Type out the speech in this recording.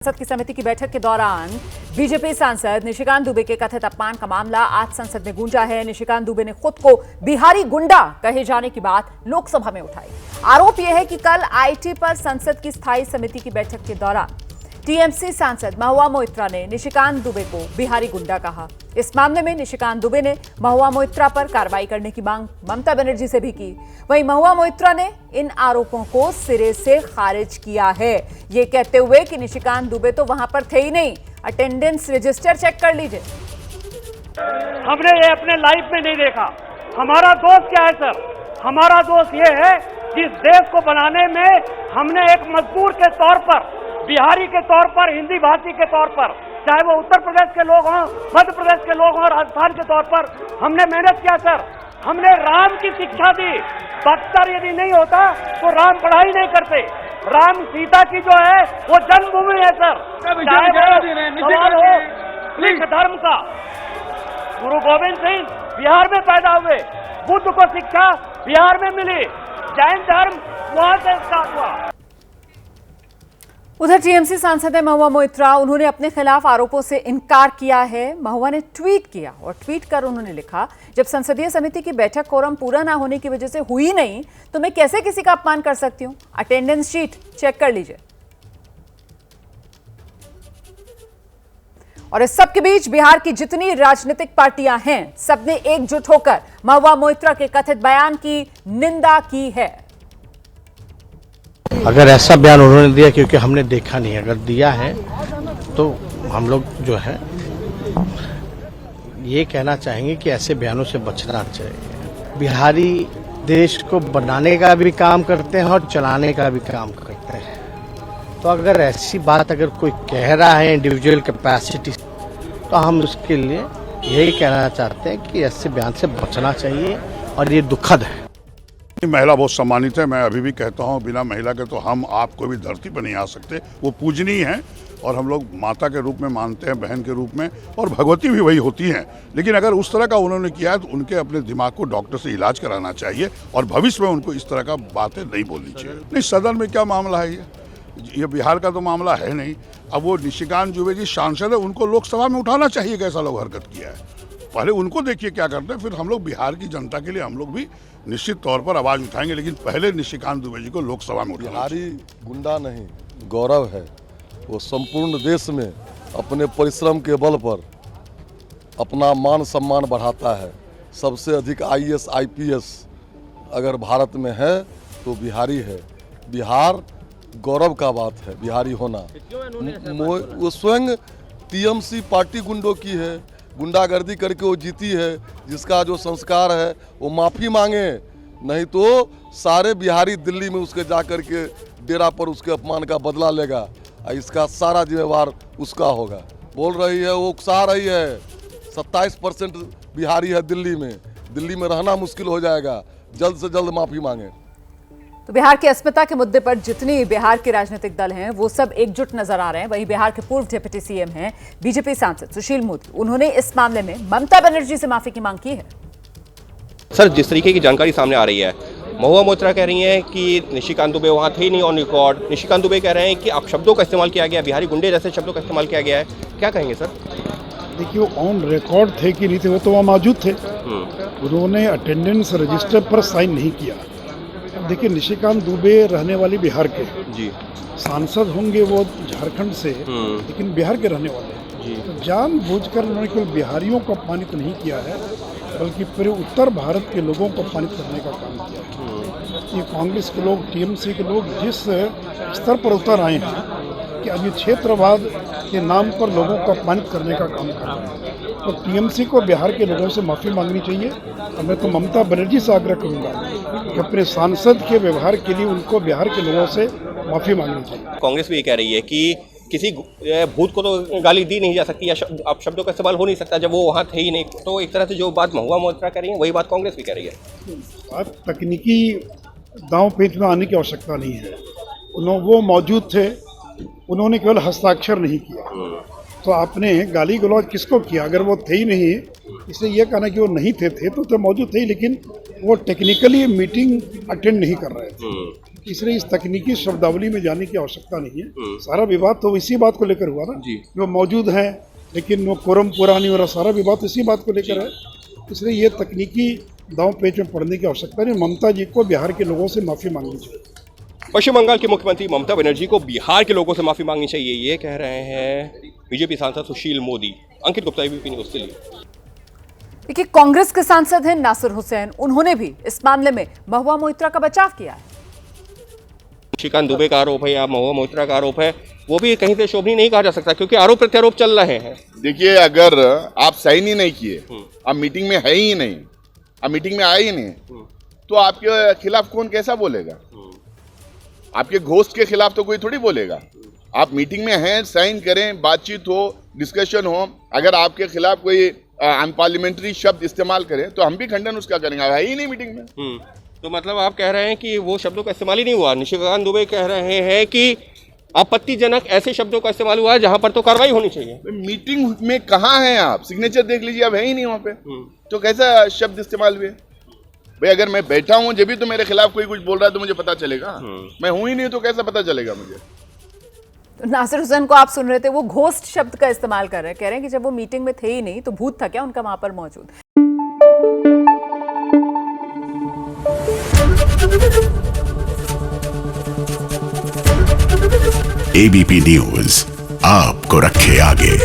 संसद की समिति की बैठक के दौरान बीजेपी सांसद निशिकांत दुबे के कथित अपमान का मामला आज संसद में गूंजा है। निशिकांत दुबे ने खुद को बिहारी गुंडा कहे जाने की बात लोकसभा में उठाई। आरोप यह है कि कल आईटी पर संसद की स्थायी समिति की बैठक के दौरान टीएमसी सांसद महुआ मोइत्रा ने निशिकांत दुबे को बिहारी गुंडा कहा। इस मामले में निशिकांत दुबे ने महुआ मोइत्रा पर कार्रवाई करने की मांग ममता बनर्जी से भी की। वहीं महुआ मोइत्रा ने इन आरोपों को सिरे से खारिज किया है, ये कहते हुए कि निशिकांत दुबे तो वहां पर थे ही नहीं। अटेंडेंस रजिस्टर चेक कर लीजिए। हमने ये अपने लाइफ में नहीं देखा। हमारा दोस्त क्या है सर? हमारा दोस्त ये है कि इस देश को बनाने में हमने एक मजदूर के तौर पर, बिहारी के तौर पर, हिंदी भाषी के तौर पर, चाहे वो उत्तर प्रदेश के लोग हों, मध्य प्रदेश के लोग हों, राजस्थान के तौर पर हमने मेहनत किया सर। हमने राम की शिक्षा दी। बख्तर यदि नहीं होता तो राम पढ़ाई नहीं करते। राम सीता की जो है वो जन्मभूमि है सर। चाहे वो सवाल हो सिख धर्म का, गुरु गोविंद सिंह बिहार में पैदा हुए, बुद्ध को शिक्षा बिहार में मिली, जैन धर्म वहां से स्टार्ट हुआ। उधर टीएमसी सांसद है महुआ मोइत्रा, उन्होंने अपने खिलाफ आरोपों से इनकार किया है। महुआ ने ट्वीट किया और ट्वीट कर उन्होंने लिखा, जब संसदीय समिति की बैठक कोरम पूरा ना होने की वजह से हुई नहीं तो मैं कैसे किसी का अपमान कर सकती हूं। अटेंडेंस शीट चेक कर लीजिए। और इस सब के बीच बिहार की जितनी राजनीतिक पार्टियां हैं, सबने एकजुट होकर महुआ मोइत्रा के कथित बयान की निंदा की है। अगर ऐसा बयान उन्होंने दिया, क्योंकि हमने देखा नहीं, अगर दिया है तो हम लोग जो है ये कहना चाहेंगे कि ऐसे बयानों से बचना चाहिए। बिहारी देश को बनाने का भी काम करते हैं और चलाने का भी काम करते हैं। तो अगर ऐसी बात अगर कोई कह रहा है इंडिविजुअल कैपेसिटी, तो हम उसके लिए यही कहना चाहते हैं कि ऐसे बयान से बचना चाहिए और ये दुखद है। महिला बहुत सम्मानित है। मैं अभी भी कहता हूँ, बिना महिला के तो हम आप कोई भी धरती पर नहीं आ सकते। वो पूजनीय है और हम लोग माता के रूप में मानते हैं, बहन के रूप में, और भगवती भी वही होती हैं। लेकिन अगर उस तरह का उन्होंने किया है तो उनके अपने दिमाग को डॉक्टर से इलाज कराना चाहिए और भविष्य में उनको इस तरह का बातें नहीं बोलनी चाहिए। नहीं, सदन में क्या मामला है? ये बिहार का तो मामला है नहीं। अब वो निशिकांत दुबे जी सांसद है, उनको लोकसभा में उठाना चाहिए कि ऐसा लोग हरकत किया है। पहले उनको देखिए क्या करते हैं, फिर हम लोग बिहार की जनता के लिए हम लोग भी निश्चित तौर पर आवाज उठाएंगे। लेकिन पहले निशिकांत दुबे जी को लोकसभा में उठाना। बिहारी गुंडा नहीं, गौरव है। वो संपूर्ण देश में अपने परिश्रम के बल पर अपना मान सम्मान बढ़ाता है। सबसे अधिक आईएएस आईपीएस अगर भारत में है तो बिहारी है। बिहार गौरव का बात है बिहारी होना। वो स्वयं टीएमसी पार्टी गुंडों की है, गुंडागर्दी करके वो जीती है। जिसका जो संस्कार है वो माफ़ी मांगे, नहीं तो सारे बिहारी दिल्ली में उसके जा कर के डेरा पर उसके अपमान का बदला लेगा। इसका सारा जिम्मेवार उसका होगा। बोल रही है, वो उकसा रही है। 27% बिहारी है दिल्ली में रहना मुश्किल हो जाएगा। जल्द से जल्द माफ़ी मांगे। तो बिहार की अस्मिता के मुद्दे पर जितनी बिहार के राजनीतिक दल हैं वो सब एकजुट नजर आ रहे हैं। वहीं बिहार के पूर्व डिप्टी सीएम हैं बीजेपी सांसद सुशील मोदी, उन्होंने इस मामले में ममता बनर्जी से माफी की मांग की है। सर, जिस तरीके की जानकारी सामने आ रही है, महुआ मोइत्रा कह रही हैं कि निशिकांत दुबे वहाँ थे ही नहीं ऑन रिकॉर्ड। निशिकांत दुबे कह रहे हैं कि अपशब्दों का इस्तेमाल किया गया, बिहारी गुंडे जैसे शब्दों का इस्तेमाल किया गया है। क्या कहेंगे सर? देखिए, वो ऑन रिकॉर्ड थे कि नहीं थे, वो तो वहाँ मौजूद थे। उन्होंने अटेंडेंस रजिस्टर पर साइन नहीं किया। देखिए, निशिकांत दुबे रहने वाले बिहार के जी सांसद होंगे, वो झारखंड से, लेकिन बिहार के रहने वाले हैं। तो जानबूझकर उन्होंने केवल बिहारियों को अपमानित नहीं किया है, बल्कि पूरे उत्तर भारत के लोगों को अपमानित करने का काम किया है। ये कांग्रेस के लोग, टीएमसी के लोग जिस स्तर पर उतर आए हैं कि अभी क्षेत्रवाद के नाम पर लोगों को अपमानित करने का काम कर रहे हैं, तो टीएमसी को बिहार के लोगों से माफ़ी मांगनी चाहिए। और मैं तो ममता बनर्जी से आग्रह करूंगा कि अपने सांसद के व्यवहार के लिए उनको बिहार के लोगों से माफ़ी मांगनी चाहिए। कांग्रेस भी ये कह रही है कि किसी भूत को तो गाली दी नहीं जा सकती या अपशब्दों का इस्तेमाल हो नहीं सकता जब वो वहाँ थे ही नहीं। तो एक तरह से जो बात महुआ मोइत्रा कह रही है वही बात कांग्रेस भी कह रही है। बात तकनीकी दांव पेच में आने की आवश्यकता नहीं है। वो मौजूद थे, उन्होंने केवल हस्ताक्षर नहीं किया। तो आपने गाली गलौज किसको किया? अगर वो थे ही नहीं, इसलिए यह कहना कि वो नहीं थे तो मौजूद थे, लेकिन वो टेक्निकली मीटिंग अटेंड नहीं कर रहे थे। इसलिए इस तकनीकी शब्दावली में जाने की आवश्यकता नहीं है। सारा विवाद तो इसी बात को लेकर हुआ ना, वो मौजूद हैं लेकिन वो कोरम पूरा नहीं हो रहा, सारा विवाद इसी बात को लेकर है। इसलिए ये तकनीकी दांव पेच में पड़ने की आवश्यकता नहीं। ममता जी को बिहार के लोगों से माफ़ी मांगनी चाहिए। पश्चिम बंगाल की मुख्यमंत्री ममता बनर्जी को बिहार के लोगों से माफी मांगनी चाहिए, ये कह रहे हैं बीजेपी सांसद सुशील मोदी। अंकित गुप्ता, एबीपी न्यूज़ दिल्ली। देखिए, कांग्रेस के सांसद हैं नासिर हुसैन, उन्होंने भी इस मामले में महुआ मोइत्रा का बचाव किया है। निशिकांत दुबे का आरोप है या महुआ मोइत्रा का आरोप है, वो भी कहीं से शोभनीय नहीं कहा जा सकता क्योंकि आरोप प्रत्यारोप चल रहे हैं। देखिए, अगर आप साइन ही नहीं किए, आप मीटिंग में है ही नहीं, आप मीटिंग में आए ही नहीं, तो आपके खिलाफ कौन कैसा बोलेगा? आपके घोस्ट के खिलाफ तो कोई थोड़ी बोलेगा। आप मीटिंग में हैं, साइन करें, बातचीत हो, डिस्कशन हो। अगर आपके खिलाफ कोई अनपार्लियामेंट्री शब्द इस्तेमाल करें तो हम भी खंडन उसका करेंगे। है ही नहीं मीटिंग में। तो मतलब आप कह रहे हैं कि वो शब्दों का इस्तेमाल ही नहीं हुआ। निशिकांत दुबे कह रहे हैं कि आपत्तिजनक ऐसे शब्दों का इस्तेमाल हुआ है जहां पर तो कार्रवाई होनी चाहिए। मीटिंग में कहाँ हैं आप? सिग्नेचर देख लीजिए, आप है ही नहीं वहाँ पे, तो कैसा शब्द इस्तेमाल हुए? भाई, अगर मैं बैठा हूँ जब भी तो मेरे खिलाफ कोई कुछ बोल रहा है तो मुझे पता चलेगा। मैं हूं ही नहीं तो कैसा पता चलेगा मुझे? तो नासिर हुसैन को आप सुन रहे थे, वो घोस्ट शब्द का इस्तेमाल कर रहे हैं, कह रहे हैं कि जब वो मीटिंग में थे ही नहीं तो भूत था क्या उनका वहां पर मौजूद। एबीपी न्यूज़ आपको रखे आगे।